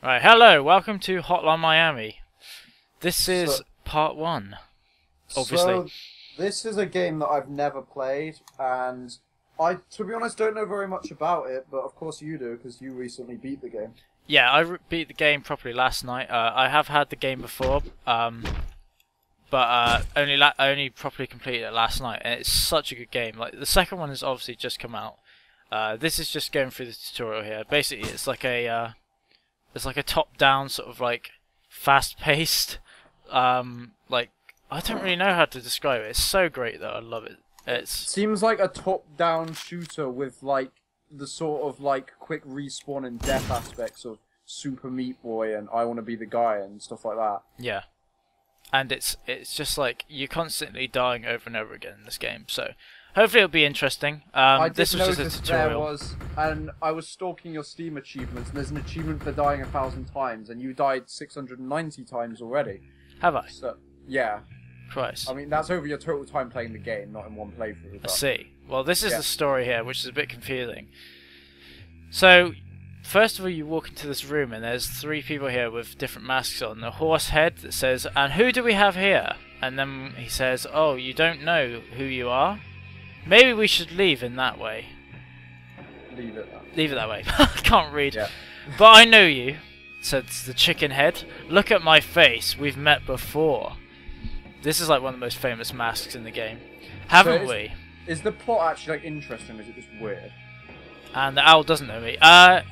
Right, hello, welcome to Hotline Miami. This is part 1, obviously. So, this is a game that I've never played, and to be honest, don't know very much about it, but of course you do, because you recently beat the game. Yeah, I beat the game properly last night. I have had the game before, but only properly completed it last night, and it's such a good game. Like, the second one has obviously just come out. This is just going through the tutorial here. Basically, it's like a top-down sort of like fast-paced, like, I don't really know how to describe it. It's so great though. I love it. Seems like a top-down shooter with like the sort of like quick respawn and death aspects of Super Meat Boy and I Want to Be the Guy and stuff like that. Yeah, and it's just like you're constantly dying over and over again in this game. So hopefully it'll be interesting. This was just a tutorial. And I was stalking your Steam achievements, and there's an achievement for dying 1,000 times, and you died 690 times already. Have I? So yeah. Christ. I mean, that's over your total time playing the game, not in one playthrough. I see. Well, this is the story here, which is a bit confusing. So, first of all, you walk into this room, and there's 3 people here with different masks on. A horse head that says, "And who do we have here?" And then he says, "Oh, you don't know who you are? Maybe we should leave in that way." Leave it that way. Leave it that way. I can't read. Yeah. "But I know you," says the chicken head. "Look at my face. We've met before." This is like one of the most famous masks in the game. Haven't we? Is the plot actually like interesting, or is it just weird? And the owl doesn't know me. I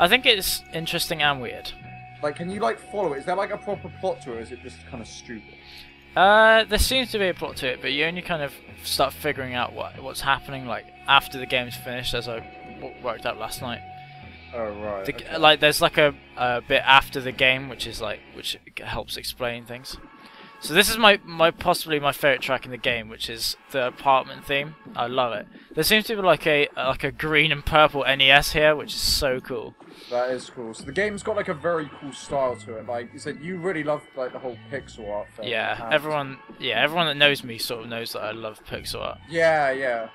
think it's interesting and weird. Like, can you like follow it? Is there like a proper plot to it, or is it just kind of stupid? There seems to be a plot to it, but you only kind of start figuring out what's happening like after the game's finished, as I worked out last night. Oh right. Okay. Like there's like a bit after the game, which helps explain things. So this is possibly my favorite track in the game, which is the apartment theme. I love it. There seems to be like a green and purple NES here, which is so cool. That is cool. So the game's got like a very cool style to it. Like you said, you really love like the whole pixel art thing. Yeah, everyone that knows me sort of knows that I love pixel art. Yeah, yeah.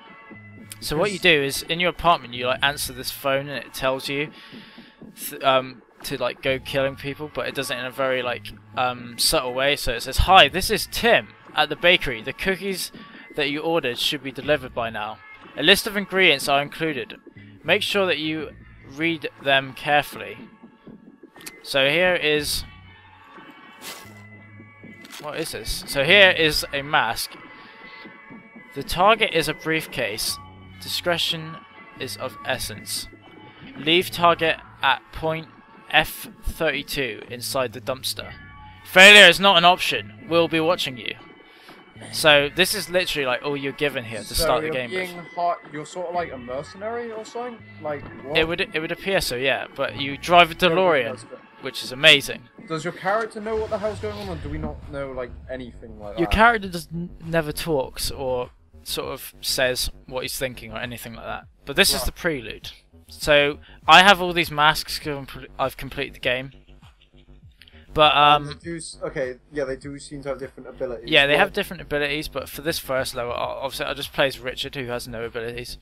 So what you do is in your apartment, you like answer this phone, and it tells you to like go killing people, but it does it in a very like subtle way. So it says, "Hi, this is Tim at the bakery. The cookies that you ordered should be delivered by now. A list of ingredients are included. Make sure that you read them carefully." So here is, what is this? So here is a mask. The target is a briefcase. Discretion is of essence. Leave target at point F32 inside the dumpster. Failure is not an option. We'll be watching you. So this is literally like all you're given here to start the game with. You're sort of like a mercenary or something? Like what? It would appear so, yeah. But you drive a DeLorean, which is amazing. Does your character know what the hell's going on, or do we not know like anything like that? Your character never talks or sort of says what he's thinking or anything like that. But this is the prelude. So I have all these masks because I've completed the game. But they do seem to have different abilities. Yeah, they have different abilities, but for this first level, obviously I'll just play as Richard, who has no abilities.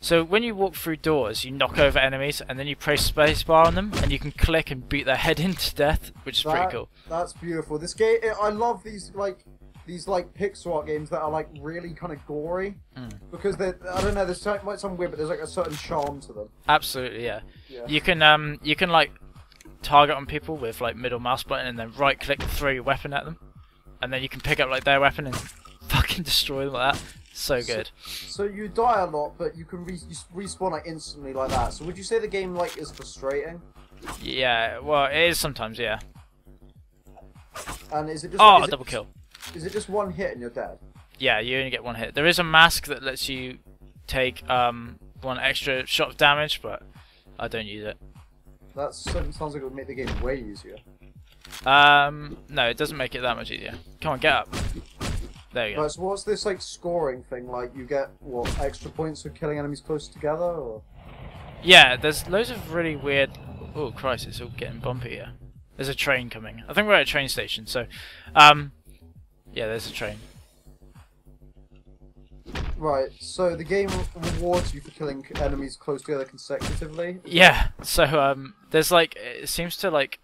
So when you walk through doors, you knock over enemies, and then you press spacebar on them, and you can click and beat their head into death, which is pretty cool. That's beautiful. This game, I love these pixel art games that are like really kind of gory, because I don't know, it might sound weird, but there's like a certain charm to them. Absolutely, yeah. You can like target on people with like middle mouse button, and then right click to throw your weapon at them, and then you can pick up like their weapon and fucking destroy them like that. So good. So you die a lot, but you can respawn like instantly like that. So would you say the game like is frustrating? Yeah, well it is sometimes, yeah. And is it just a double kill? Is it just one hit and you're dead? Yeah, you only get one hit. There is a mask that lets you take one extra shot of damage, but I don't use it. That sounds like it would make the game way easier. No, it doesn't make it that much easier. Come on, get up. There you go. Right, so what's this like scoring thing? Like you get what, extra points for killing enemies close together, or? Yeah, there's loads of really weird. Oh Christ, it's all getting bumpy here. There's a train coming. I think we're at a train station. So, yeah, there's a train. Right, so the game rewards you for killing enemies close together consecutively? Yeah, so there's like, it seems to like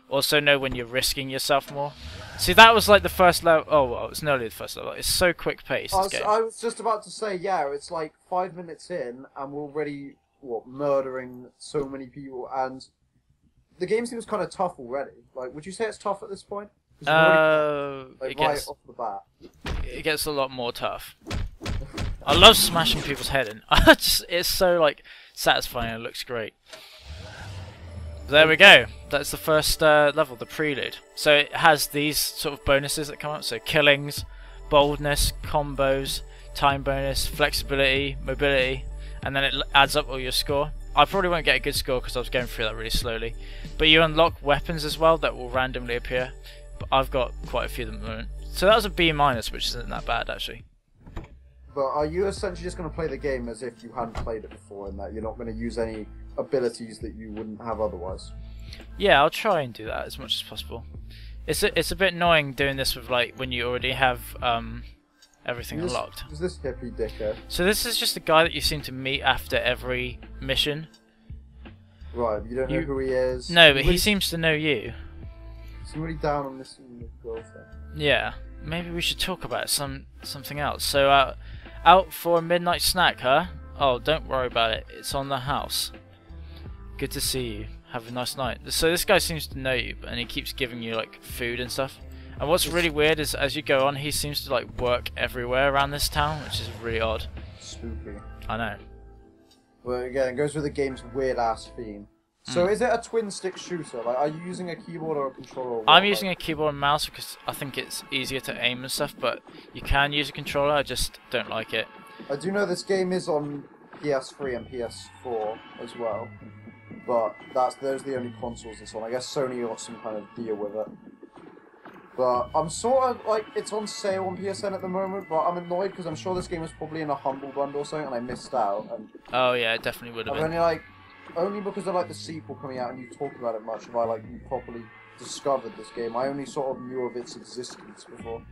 also know when you're risking yourself more. See, that was like the first level. Oh, well, it's nearly the first level. It's so quick paced. I was just about to say, yeah, it's like 5 minutes in, and we're already murdering so many people, and the game seems kind of tough already. Like, would you say it's tough at this point? It right gets off the bat. it gets a lot more tough. I love smashing people's head in. It's so like satisfying. It looks great. There we go. That's the first level, the prelude. So it has these sort of bonuses that come up. So killings, boldness, combos, time bonus, flexibility, mobility, and then it adds up all your score. I probably won't get a good score because I was going through that really slowly. But you unlock weapons as well that will randomly appear. But I've got quite a few of them at the moment. So that was a B-, which isn't that bad actually. But are you essentially just going to play the game as if you hadn't played it before, and that you're not going to use any abilities that you wouldn't have otherwise? Yeah, I'll try and do that as much as possible. It's a bit annoying doing this with like when you already have everything unlocked. Who's this hippie dickhead? So this is just a guy that you seem to meet after every mission. Right, you don't know who he is. No, but he seems to know you. Somebody down on this girlfriend. Yeah, maybe we should talk about something else. So out for a midnight snack, huh? Oh, don't worry about it. It's on the house. Good to see you. Have a nice night. So this guy seems to know you, and he keeps giving you like food and stuff. And what's really weird is as you go on, he seems to like work everywhere around this town, which is really odd. Spooky. I know. Well, again, it goes with the game's weird ass theme. So is it a twin stick shooter? Like, are you using a keyboard or a controller? I'm using a keyboard and mouse because I think it's easier to aim and stuff, but you can use a controller, I just don't like it. I do know this game is on PS3 and PS4 as well, but those are the only consoles it's on. I guess Sony got some kind of deal with it. But I'm sort of, like, it's on sale on PSN at the moment, but I'm annoyed because I'm sure this game was probably in a Humble Bundle or something, and I missed out. And oh yeah, it definitely would have been. Only because of like the sequel coming out and you talked about it much have I like properly discovered this game. I only sort of knew of its existence before.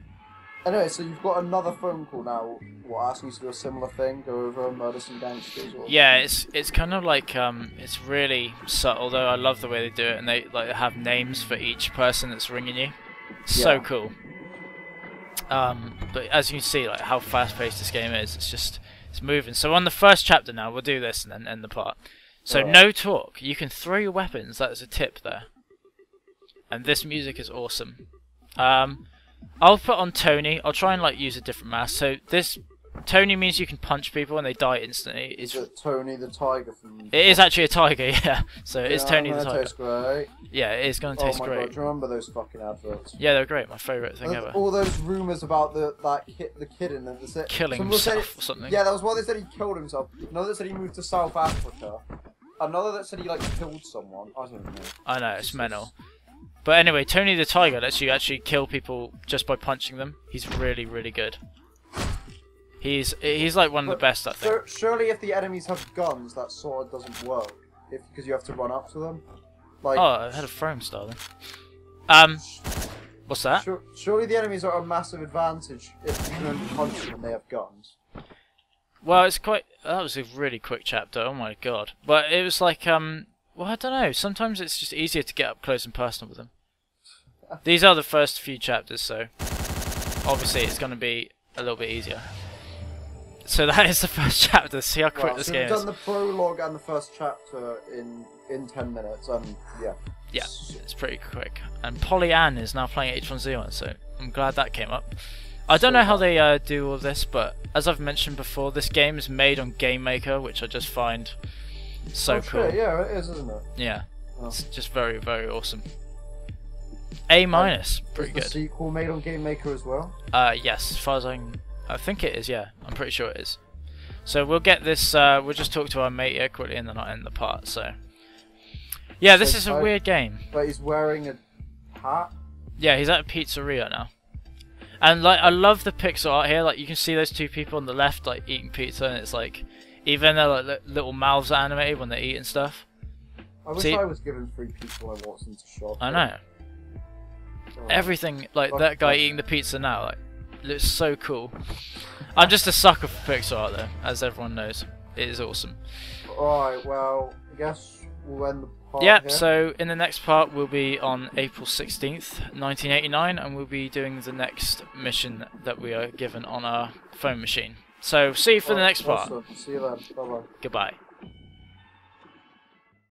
Anyway, so you've got another phone call now. What, asking you to do a similar thing, go over and murder some gangsters? Or... Yeah, it's kind of like it's really subtle though. I love the way they do it, and they like have names for each person that's ringing you. So cool. But as you can see, like how fast-paced this game is, it's moving. So on the first chapter now, we'll do this and then end the part. So no talk. You can throw your weapons. That is a tip there. And this music is awesome. I'll put on Tony. I'll try and like use a different mouse. So this Tony means you can punch people and they die instantly. Is it Tony the Tiger from... It is actually a tiger, yeah. So it is Tony the Tiger. Tastes great. Yeah, it is going to taste great. Oh my god, do you remember those fucking adverts? Yeah, they're great. My favourite thing ever. All those rumours about the kid in them. Killing himself or something. Yeah, that was why they said he killed himself. Another that said he moved to South Africa. Another that said he like killed someone. I don't know. I know, it's mental. But anyway, Tony the Tiger lets you actually kill people just by punching them. He's really, really good. He's like one of the best, I think. Surely if the enemies have guns, that sort of doesn't work. Because you have to run up to them. Like, oh, I had a throwing star then. What's that? Surely the enemies are a massive advantage if you can only punch them and they have guns. Well, it's quite... That was a really quick chapter, oh my god. But it was like, well, I don't know. Sometimes it's just easier to get up close and personal with them. These are the first few chapters, so... Obviously, it's going to be a little bit easier. So that is the first chapter. See how quick this game is. We've done the prologue and the first chapter in 10 minutes, and yeah. Yeah, it's pretty quick. And Polly Ann is now playing H1Z1, so I'm glad that came up. I don't know how they do all this, but as I've mentioned before, this game is made on Game Maker, which I just find so cool. Sure. Yeah, it is, isn't it? Yeah, it's just very, very awesome. A-, pretty good. Is the sequel made on Game Maker as well? Yes, as far as I think it is, yeah. I'm pretty sure it is. So we'll get this, we'll just talk to our mate here quickly and then I'll end the part, so... Yeah, this is a weird game. But he's wearing a hat? Yeah, he's at a pizzeria now. And, like, I love the pixel art here, like, you can see those two people on the left, like, eating pizza, and it's like... Even their, like, little mouths are animated when they eat and stuff. I wish I was given free pizza when I walked into shop. I know. Everything, like, that guy eating the pizza now, like... looks so cool. I'm just a sucker for pixel art though, as everyone knows. It is awesome. Alright, well, I guess we'll end the part Yep, here. so in the next part we'll be on April 16th, 1989, and we'll be doing the next mission that we are given on our phone machine. So see you for the next part. Awesome. See you then. Bye bye. Goodbye.